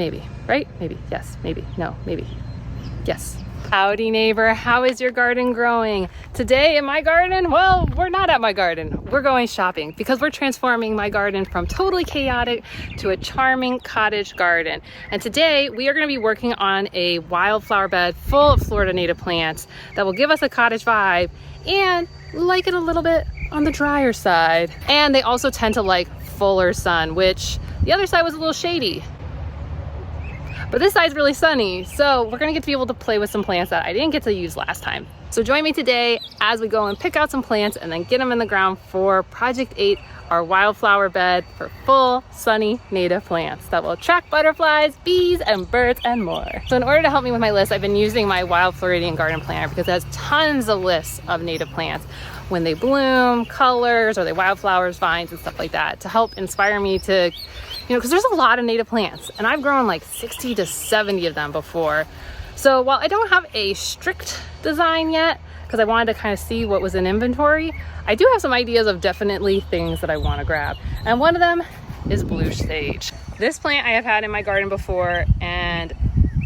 Maybe, right? Maybe, yes, maybe, no, maybe, yes. Howdy neighbor, how is your garden growing? Today in my garden, well, we're not at my garden. We're going shopping because we're transforming my garden from totally chaotic to a charming cottage garden. And today we are going to be working on a wildflower bed full of Florida native plants that will give us a cottage vibe and like it a little bit on the drier side. And they also tend to like fuller sun, which the other side was a little shady. But this side's really sunny, so we're gonna get to be able to play with some plants that I didn't get to use last time. So join me today as we go and pick out some plants and then get them in the ground for Project 8, our wildflower bed for full, sunny, native plants that will attract butterflies, bees, and birds, and more. So in order to help me with my list, I've been using my Wild Floridian garden planner because it has tons of lists of native plants when they bloom, colors, or they wildflowers, vines, and stuff like that to help inspire me to, because there's a lot of native plants and I've grown like 60 to 70 of them before. So while I don't have a strict design yet, because I wanted to kind of see what was in inventory, I do have some ideas of definitely things that I want to grab. And one of them is blue sage. This plant I have had in my garden before and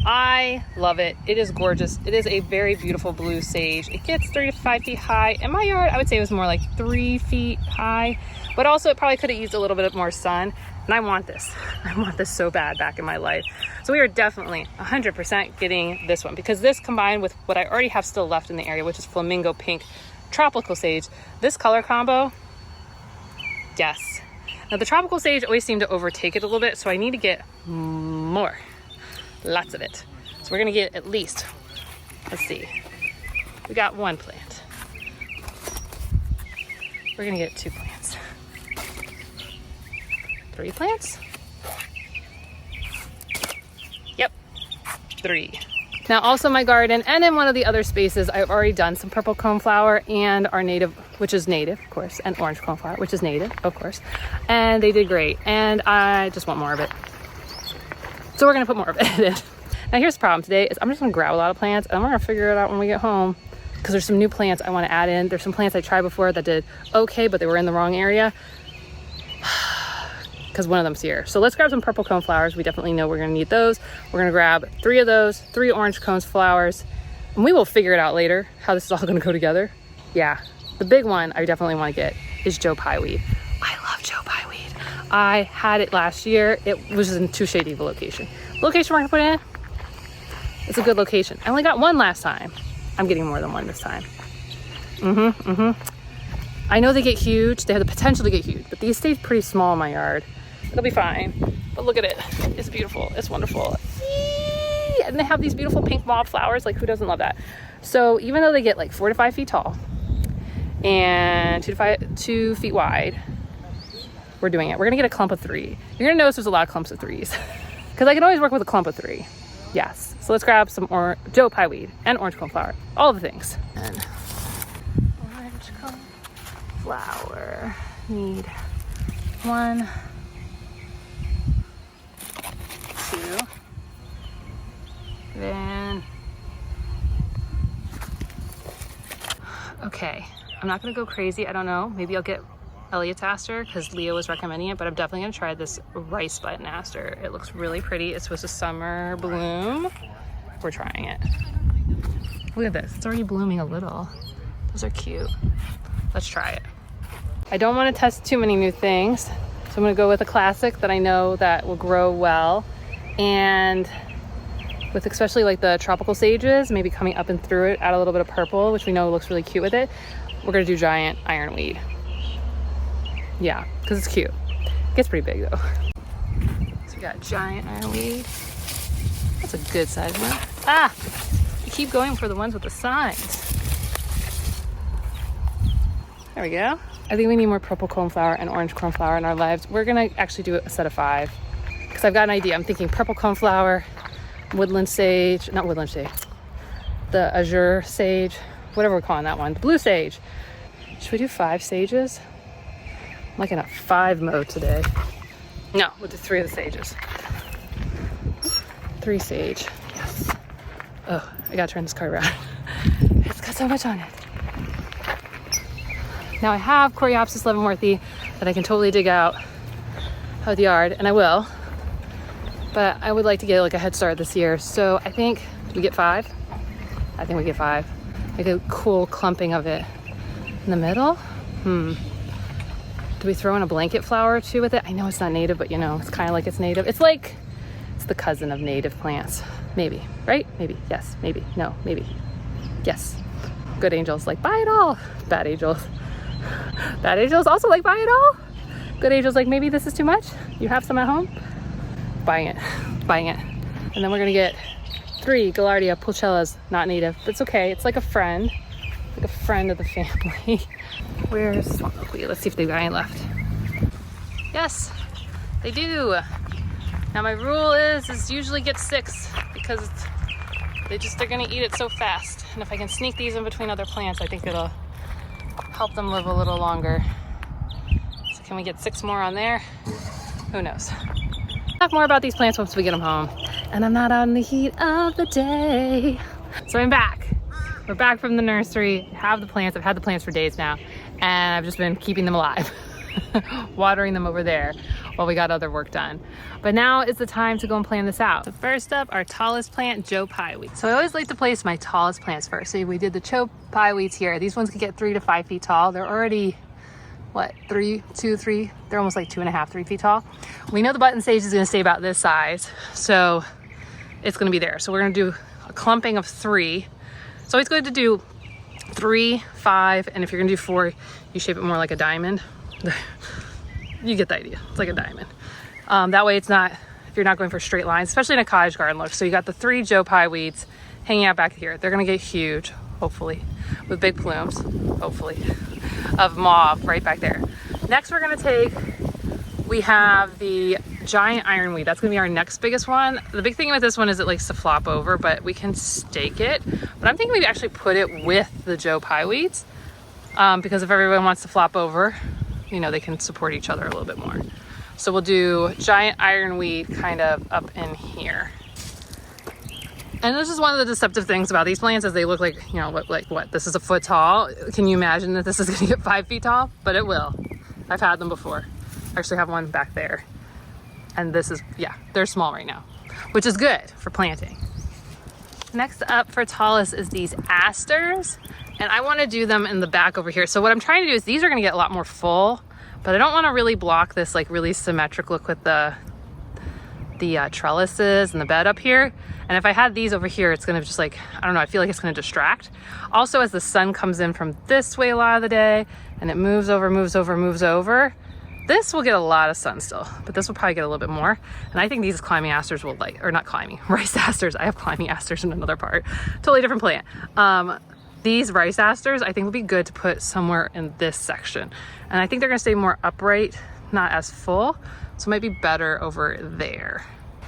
I love it. It is gorgeous. It is a very beautiful blue sage. It gets 3 to 5 feet high. In my yard, I would say it was more like 3 feet high, but also it probably could have used a little bit more sun. And I want this. I want this so bad back in my life. So we are definitely 100% getting this one because this combined with what I already have still left in the area, which is flamingo pink tropical sage, this color combo, yes. Now the tropical sage always seemed to overtake it a little bit, so I need to get more, lots of it. So we're gonna get at least, let's see, we got 1 plant. We're gonna get 2 plants. 3 plants? Yep, 3. Now also my garden and in one of the other spaces, I've already done some purple coneflower and our native, which is native, of course, and orange coneflower, which is native, of course. And they did great. And I just want more of it. So we're gonna put more of it in. Now here's the problem today is I'm just gonna grab a lot of plants and I'm gonna figure it out when we get home because there's some new plants I wanna add in. There's some plants I tried before that did okay, but they were in the wrong area. Because one of them's here. So let's grab some purple cone flowers. We definitely know we're gonna need those. We're gonna grab 3 of those, 3 orange cones flowers, and we will figure it out later how this is all gonna go together. Yeah, the big one I definitely wanna get is Joe Pye weed. I love Joe Pye weed. I had it last year. It was in too shady of a location. Location we're gonna put in, it's a good location. I only got 1 last time. I'm getting more than 1 this time. I know they get huge. They have the potential to get huge, but these stay pretty small in my yard. It'll be fine. But look at it. It's beautiful. It's wonderful. And they have these beautiful pink mob flowers. Like, who doesn't love that? So even though they get like 4 to 5 feet tall and 2 feet wide, we're doing it. We're gonna get a clump of 3. You're gonna notice there's a lot of clumps of 3s because I can always work with a clump of 3. Yes. So let's grab some Joe Pye weed and orange coneflower. All the things. And orange coneflower. Need 1, 2, then, okay, I'm not gonna go crazy, I don't know, maybe I'll get Elaeotaster because Leo was recommending it, but I'm definitely gonna try this rice button aster. It looks really pretty. It's supposed to summer bloom. We're trying it. Look at this, it's already blooming a little. Those are cute. Let's try it. I don't want to test too many new things, so I'm going to go with a classic that I know that will grow well, and with especially like the tropical sages, maybe coming up and through it, add a little bit of purple, which we know looks really cute with it. We're going to do giant ironweed. Yeah, because it's cute. It gets pretty big though. So we got giant ironweed. That's a good size one. Ah, we keep going for the ones with the signs. There we go. I think we need more purple coneflower and orange coneflower in our lives. We're gonna actually do a set of 5 because I've got an idea. I'm thinking purple coneflower, woodland sage, not woodland sage, the azure sage, whatever we're calling that one, the blue sage. Should we do 5 sages? I'm like in a 5 mode today. No, we'll do 3 of the sages. 3 sage, yes. Oh, I gotta turn this card around. It's got so much on it. Now I have Coreopsis leavenworthii that I can totally dig out of the yard, and I will. but I would like to get like a head start this year. So I think, do we get 5? I think we get 5. Like a cool clumping of it in the middle. Do we throw in a blanket flower too with it? I know it's not native, but you know, it's kind of like it's native. It's like, it's the cousin of native plants. Maybe, right? Maybe, yes, maybe, no, maybe, yes. Good angels like buy it all. Bad angels. Bad angels also like buy it all. Good angels like maybe this is too much. You have some at home. Buying it, buying it. And then we're gonna get 3 Gaillardia pulchellas, not native, but it's okay. It's like a friend of the family. Where's Swamp Milkweed? Let's see if they've got any left. Yes, they do. Now my rule is usually get 6 because they're gonna eat it so fast. And if I can sneak these in between other plants, I think it'll help them live a little longer. So can we get 6 more on there? Who knows? Talk more about these plants once we get them home. And I'm not out in the heat of the day. So I'm back. We're back from the nursery. I have the plants. I've had the plants for days now. And I've just been keeping them alive. Watering them over there while we got other work done. But now is the time to go and plan this out. So first up, our tallest plant, Joe Pye wheat. So I always like to place my tallest plants first. So we did the Joe Pye wheats here. These ones could get 3 to 5 feet tall. They're already, what, 3, 2, 3? They're almost like 2.5, 3 feet tall. We know the button stage is gonna stay about this size. So it's gonna be there. So we're gonna do a clumping of 3. It's always good to do 3, 5, and if you're gonna do 4, you shape it more like a diamond. You get the idea. It's like a diamond. That way it's not, if you're not going for straight lines, especially in a cottage garden look. So you got the 3 Joe Pye weeds hanging out back here. They're gonna get huge, hopefully, with big plumes, hopefully, of mauve right back there. Next we're gonna take, we have the giant ironweed. That's gonna be our next biggest one. The big thing with this one is it likes to flop over, but we can stake it. But I'm thinking maybe actually put it with the Joe Pye weeds because if everyone wants to flop over, you know, they can support each other a little bit more. So we'll do giant ironweed kind of up in here. And this is one of the deceptive things about these plants is they look like, you know, like what? This is a foot tall. Can you imagine that this is gonna get 5 feet tall? But it will. I've had them before. I actually have one back there. And this is, yeah, they're small right now, which is good for planting. Next up for tallest is these asters. And I want to do them in the back over here. So what I'm trying to do is these are going to get a lot more full, but I don't want to really block this like really symmetric look with the trellises and the bed up here. And if I had these over here, it's going to just like, I don't know, I feel like it's going to distract. Also, as the sun comes in from this way a lot of the day and it moves over, this will get a lot of sun still, but this will probably get a little bit more. And I think these climbing asters will like, or not climbing, rice asters. I have climbing asters in another part, totally different plant. These rice asters I think would be good to put somewhere in this section. And I think they're gonna stay more upright, not as full. So it might be better over there.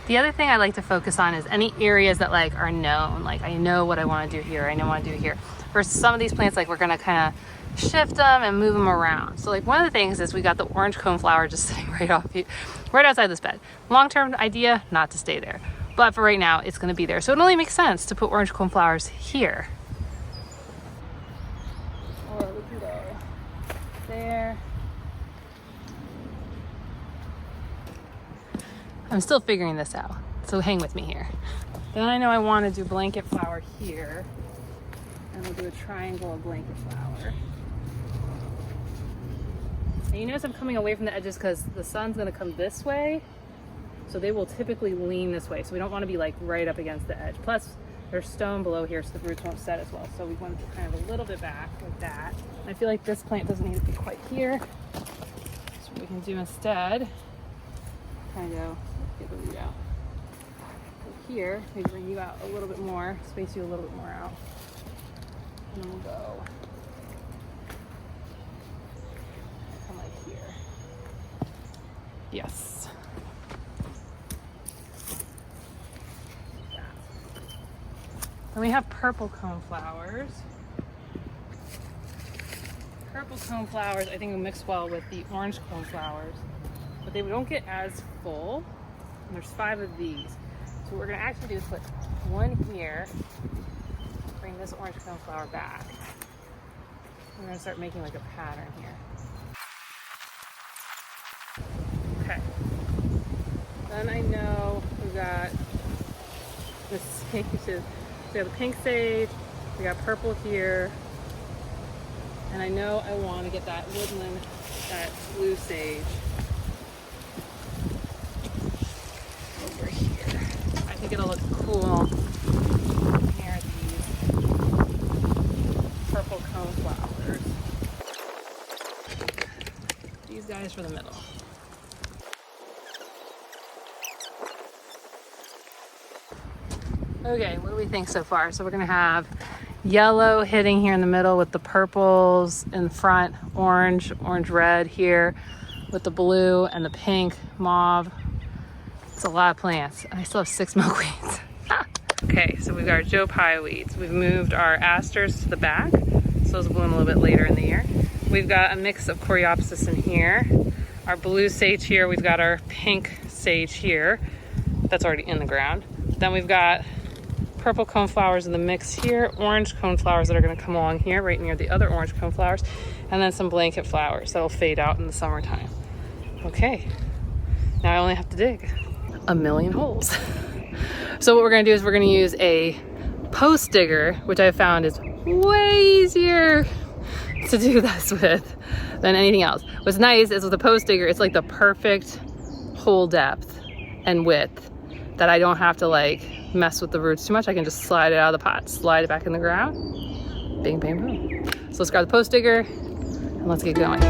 The other thing I like to focus on is any areas that like are known, like I know what I wanna do here, I know what I wanna do here. Versus some of these plants, like we're gonna kind of shift them and move them around. So like one of the things is we got the orange coneflower just sitting right outside this bed. Long-term idea, not to stay there. But for right now, it's gonna be there. So it only makes sense to put orange coneflowers here. Or we can go there. I'm still figuring this out, so hang with me here. Then I know I want to do blanket flower here, and we'll do a triangle of blanket flower. And you notice I'm coming away from the edges because the sun's going to come this way, so they will typically lean this way. So we don't want to be like right up against the edge. Plus, there's stone below here, so the roots won't set as well. So we want to do kind of a little bit back like that. And I feel like this plant doesn't need to be quite here. So what we can do instead, kind of get the root out. So here, maybe bring you out a little bit more, space you a little bit more out. And then we'll go come like here. Yes. Then we have purple coneflowers. Purple coneflowers I think will mix well with the orange coneflowers, but they don't get as full. And there's 5 of these. So what we're gonna actually do is put one here, bring this orange coneflower back. We're gonna start making like a pattern here. Okay. Then I know the got this pink, so we have the pink sage, we got purple here, and I know I want to get that woodland, that blue sage over here. I think it'll look cool near these purple cone flowers. These guys for the middle. Okay, what do we think so far? So we're gonna have yellow hitting here in the middle with the purples in front, orange, red here with the blue and the pink, mauve. It's a lot of plants. I still have 6 milkweeds. Okay, so we've got our Joe Pye weeds. We've moved our asters to the back, so those will bloom a little bit later in the year. We've got a mix of coreopsis in here. Our blue sage here. We've got our pink sage here. That's already in the ground. Then we've got purple coneflowers in the mix here, orange coneflowers that are going to come along here right near the other orange coneflowers, and then some blanket flowers that'll fade out in the summertime. Okay, now I only have to dig 1,000,000 holes. So what we're going to do is we're going to use a post digger, which I found is way easier to do this with than anything else. What's nice is with a post digger, it's like the perfect hole depth and width that I don't have to like mess with the roots too much. I can just slide it out of the pot, slide it back in the ground, bing, bang, boom. So let's grab the post digger and let's get going.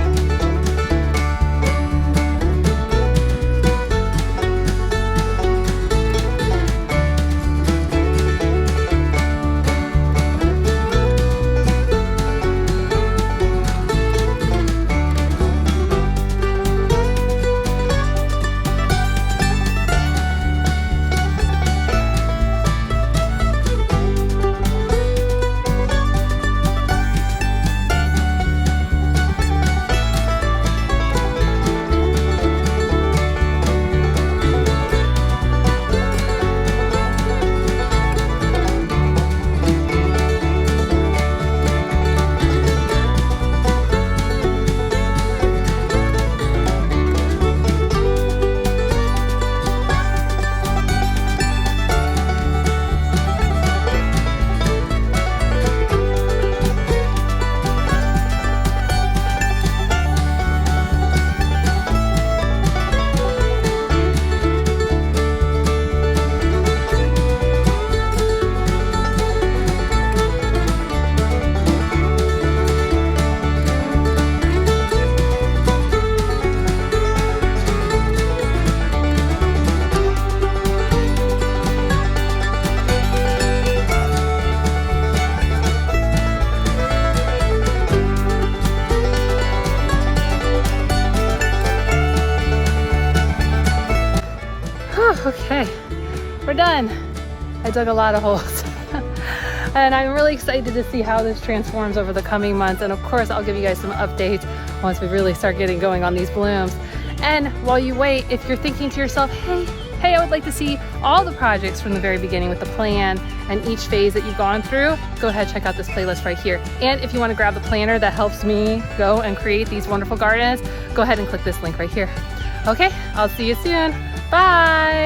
Okay, we're done. I dug a lot of holes. And I'm really excited to see how this transforms over the coming months. And of course, I'll give you guys some updates once we really start getting going on these blooms. And while you wait, if you're thinking to yourself, hey, I would like to see all the projects from the very beginning with the plan and each phase that you've gone through, go ahead, check out this playlist right here. And if you want to grab the planner that helps me go and create these wonderful gardens, go ahead and click this link right here. Okay, I'll see you soon. Bye.